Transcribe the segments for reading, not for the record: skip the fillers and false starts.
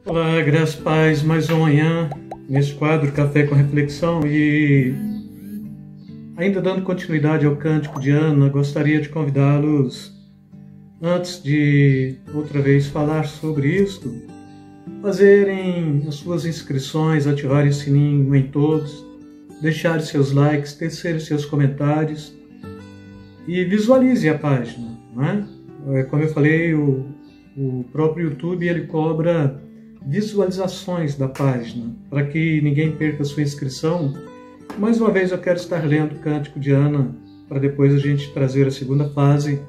Olá, graças e paz, mais uma manhã nesse quadro Café com Reflexão e ainda dando continuidade ao Cântico de Ana, gostaria de convidá-los, antes de outra vez falar sobre isto, fazerem as suas inscrições, ativarem o sininho em todos, deixarem seus likes, tecerem seus comentários e visualize a página, né? Como eu falei, o próprio YouTube ele cobra visualizações da página, para que ninguém perca a sua inscrição. Mais uma vez eu quero estar lendo o Cântico de Ana, para depois a gente trazer a segunda fase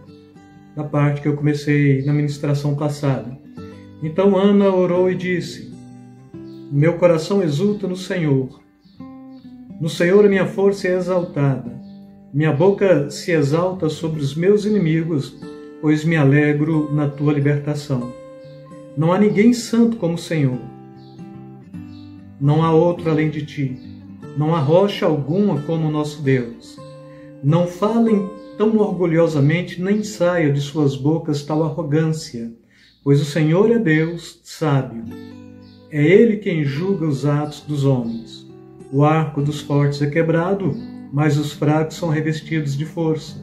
da parte que eu comecei na ministração passada. Então Ana orou e disse: meu coração exulta no Senhor a minha força é exaltada, minha boca se exalta sobre os meus inimigos, pois me alegro na tua libertação. Não há ninguém santo como o Senhor. Não há outro além de ti. Não há rocha alguma como o nosso Deus. Não falem tão orgulhosamente, nem saia de suas bocas tal arrogância, pois o Senhor é Deus sábio. É Ele quem julga os atos dos homens. O arco dos fortes é quebrado, mas os fracos são revestidos de força.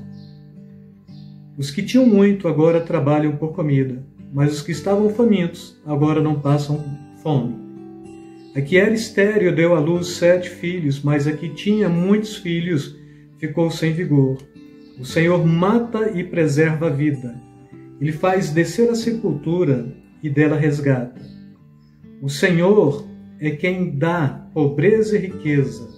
Os que tinham muito agora trabalham por comida, mas os que estavam famintos agora não passam fome. A que era estéril deu à luz 7 filhos, mas a que tinha muitos filhos ficou sem vigor. O Senhor mata e preserva a vida. Ele faz descer a sepultura e dela resgata. O Senhor é quem dá pobreza e riqueza.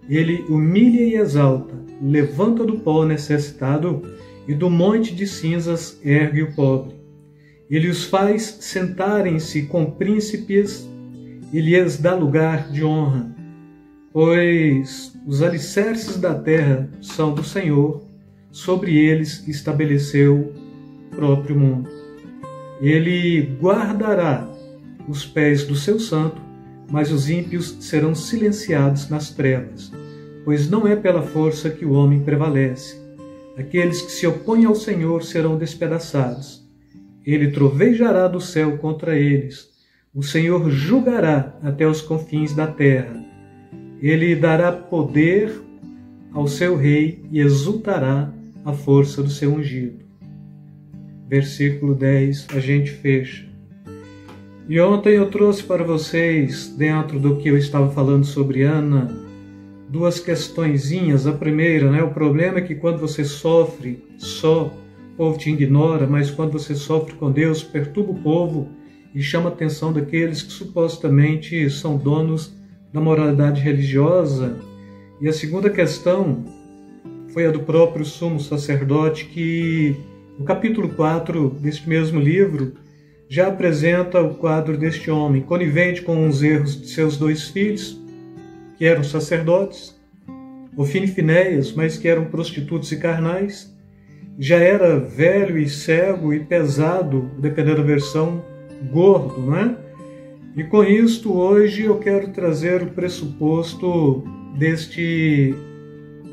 Ele humilha e exalta, levanta do pó o necessitado e do monte de cinzas ergue o pobre. Ele os faz sentarem-se com príncipes e lhes dá lugar de honra, pois os alicerces da terra são do Senhor, sobre eles estabeleceu o próprio mundo. Ele guardará os pés do seu santo, mas os ímpios serão silenciados nas trevas, pois não é pela força que o homem prevalece. Aqueles que se opõem ao Senhor serão despedaçados. Ele trovejará do céu contra eles. O Senhor julgará até os confins da terra. Ele dará poder ao seu rei e exultará a força do seu ungido. Versículo 10, a gente fecha. E ontem eu trouxe para vocês, dentro do que eu estava falando sobre Ana, 2 questõezinhas. A primeira, o problema é que quando você sofre só, o povo te ignora, mas quando você sofre com Deus, perturba o povo e chama a atenção daqueles que supostamente são donos da moralidade religiosa. E a segunda questão foi a do próprio sumo sacerdote, que no capítulo 4 deste mesmo livro já apresenta o quadro deste homem, conivente com os erros de seus 2 filhos, que eram sacerdotes, Ofni e Finéias, mas que eram prostitutos e carnais. Já era velho e cego e pesado, dependendo da versão, gordo, né? E com isto, hoje eu quero trazer o pressuposto deste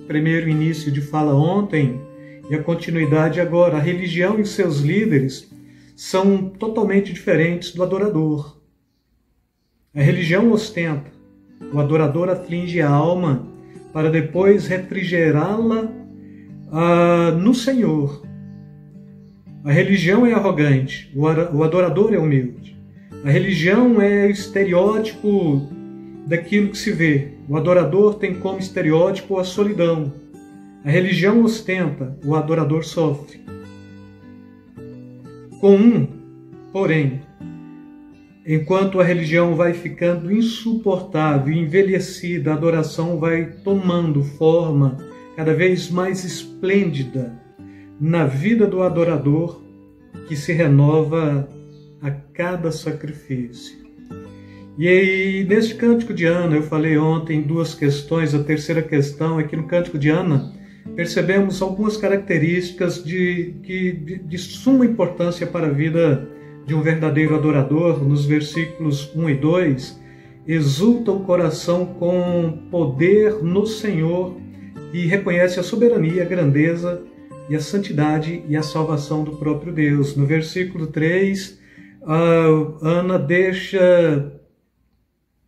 primeiro início de fala ontem e a continuidade agora. A religião e seus líderes são totalmente diferentes do adorador. A religião ostenta, o adorador aflige a alma para depois refrigerá-la no Senhor. A religião é arrogante, o adorador é humilde. A religião é o estereótipo daquilo que se vê. O adorador tem como estereótipo a solidão. A religião ostenta, o adorador sofre. Porém, enquanto a religião vai ficando insuportável e envelhecida, a adoração vai tomando forma cada vez mais esplêndida na vida do adorador, que se renova a cada sacrifício. E aí, neste Cântico de Ana, eu falei ontem 2 questões. A terceira questão é que no Cântico de Ana percebemos algumas características de suma importância para a vida de um verdadeiro adorador. Nos versículos 1 e 2, exulta o coração com poder no Senhor e reconhece a soberania, a grandeza e a santidade e a salvação do próprio Deus. No versículo 3, a Ana deixa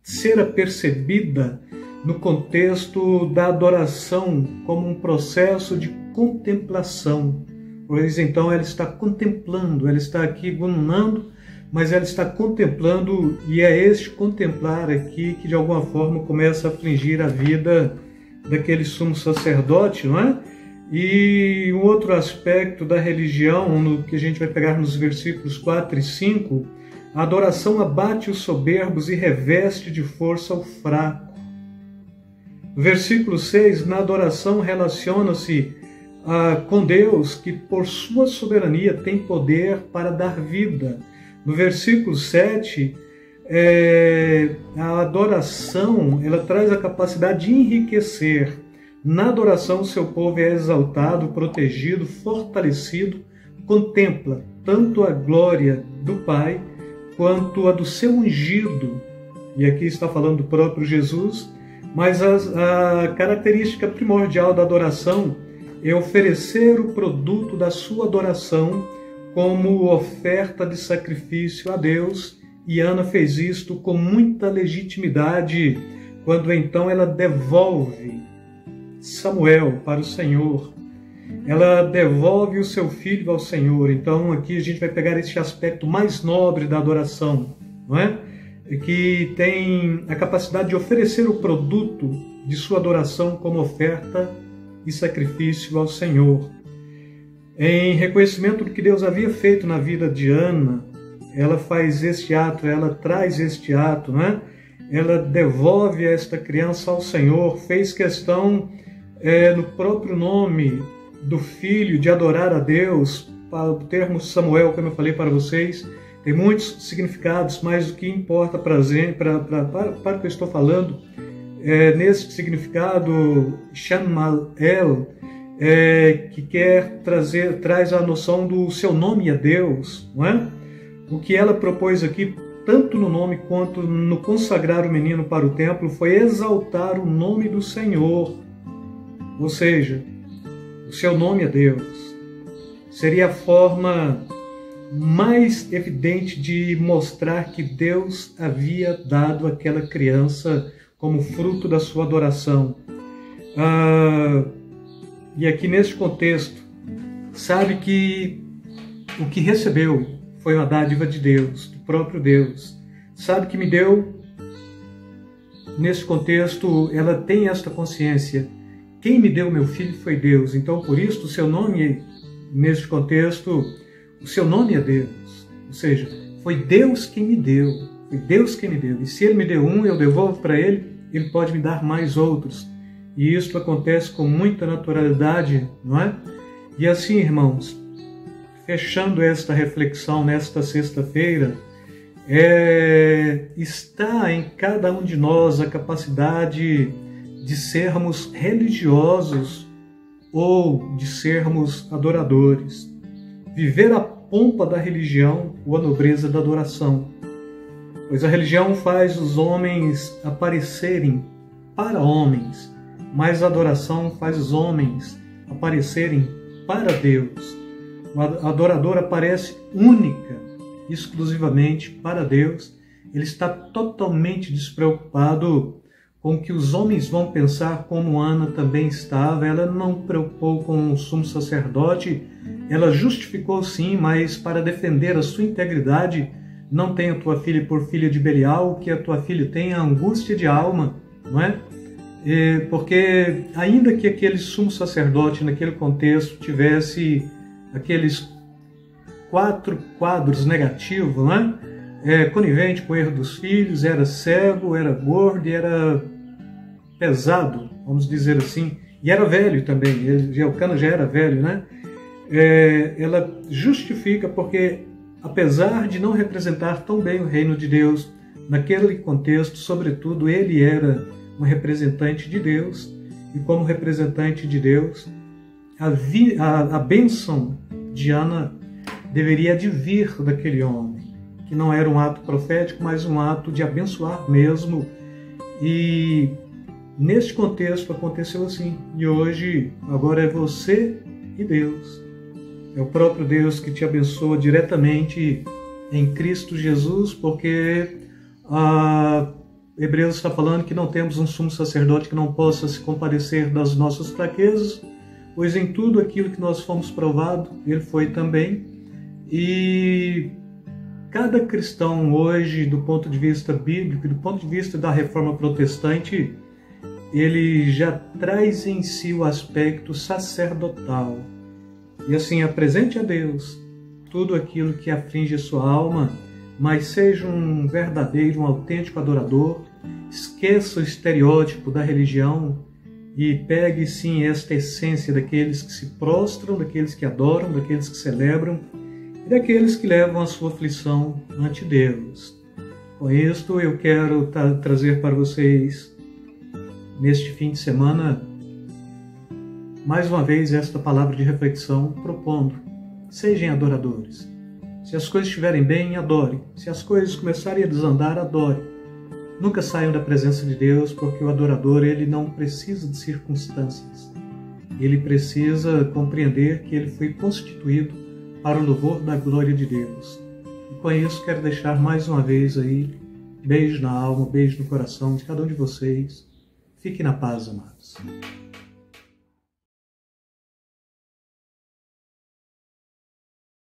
ser apercebida no contexto da adoração como um processo de contemplação. Pois então ela está contemplando, ela está aqui gununando, mas ela está contemplando, e é este contemplar aqui que de alguma forma começa a afligir a vida daquele sumo sacerdote, não é? E um outro aspecto da religião, no que a gente vai pegar nos versículos 4 e 5, a adoração abate os soberbos e reveste de força o fraco. No versículo 6, na adoração relaciona-se com Deus, que por sua soberania tem poder para dar vida. No versículo 7, a adoração ela traz a capacidade de enriquecer. Na adoração, o seu povo é exaltado, protegido, fortalecido, contempla tanto a glória do Pai quanto a do seu ungido. E aqui está falando do próprio Jesus, mas a característica primordial da adoração é oferecer o produto da sua adoração como oferta de sacrifício a Deus, e Ana fez isto com muita legitimidade, quando então ela devolve Samuel para o Senhor. Ela devolve o seu filho ao Senhor. Então aqui a gente vai pegar esse aspecto mais nobre da adoração, não é? Que tem a capacidade de oferecer o produto de sua adoração como oferta e sacrifício ao Senhor. Em reconhecimento do que Deus havia feito na vida de Ana, ela faz este ato, ela traz este ato, né? Ela devolve esta criança ao Senhor, fez questão no próprio nome do filho de adorar a Deus. O termo Samuel, como eu falei para vocês, tem muitos significados, mas o que importa para o que eu estou falando, nesse significado, Shamael, que traz a noção do seu nome a Deus, não é? O que ela propôs aqui, tanto no nome quanto no consagrar o menino para o templo, foi exaltar o nome do Senhor, ou seja, o seu nome a Deus. Seria a forma mais evidente de mostrar que Deus havia dado àquela criança como fruto da sua adoração. E aqui nesse contexto, sabe que o que recebeu foi uma dádiva de Deus, do próprio Deus. Sabe que me deu, nesse contexto, ela tem esta consciência. Quem me deu meu filho foi Deus. Então, por isso, o seu nome, nesse contexto, o seu nome é Deus. Ou seja, foi Deus quem me deu. Foi Deus quem me deu. E se Ele me deu um, eu devolvo para Ele, Ele pode me dar mais outros. E isso acontece com muita naturalidade, não é? E assim, irmãos, fechando esta reflexão nesta sexta-feira, está em cada um de nós a capacidade de sermos religiosos ou de sermos adoradores. Viver a pompa da religião ou a nobreza da adoração. Pois a religião faz os homens aparecerem para homens, mas a adoração faz os homens aparecerem para Deus. O adorador aparece única, exclusivamente para Deus. Ele está totalmente despreocupado com o que os homens vão pensar, como Ana também estava. Ela não preocupou com o sumo sacerdote, ela justificou sim, mas para defender a sua integridade, não tenha tua filha por filha de Belial, o que a tua filha tem é angústia de alma, não é? Porque ainda que aquele sumo sacerdote, naquele contexto, tivesse aqueles 4 quadros negativos, não é? Conivente com o erro dos filhos, era cego, era gordo e era pesado, vamos dizer assim, e era velho também, o Cana já era velho, né? Ela justifica porque, apesar de não representar tão bem o reino de Deus, naquele contexto, sobretudo, ele era um representante de Deus, e como representante de Deus, a bênção de Ana deveria advir daquele homem, que não era um ato profético, mas um ato de abençoar mesmo. E neste contexto aconteceu assim. E hoje, agora é você e Deus. É o próprio Deus que te abençoa diretamente em Cristo Jesus, porque Hebreus está falando que não temos um sumo sacerdote que não possa se compadecer das nossas fraquezas, pois em tudo aquilo que nós fomos provados, ele foi também. E cada cristão hoje, do ponto de vista bíblico, do ponto de vista da reforma protestante, ele já traz em si o aspecto sacerdotal. E assim, apresente a Deus tudo aquilo que aflige sua alma, mas seja um verdadeiro, um autêntico adorador. Esqueça o estereótipo da religião e pegue sim esta essência daqueles que se prostram, daqueles que adoram, daqueles que celebram e daqueles que levam a sua aflição ante Deus. Com isto eu quero trazer para vocês neste fim de semana mais uma vez esta palavra de reflexão, propondo: sejam adoradores. Se as coisas estiverem bem, adore. Se as coisas começarem a desandar, adore. Nunca saiam da presença de Deus, porque o adorador ele não precisa de circunstâncias. Ele precisa compreender que ele foi constituído para o louvor da glória de Deus. E com isso quero deixar mais uma vez aí beijo na alma, beijo no coração de cada um de vocês. Fique na paz, amados.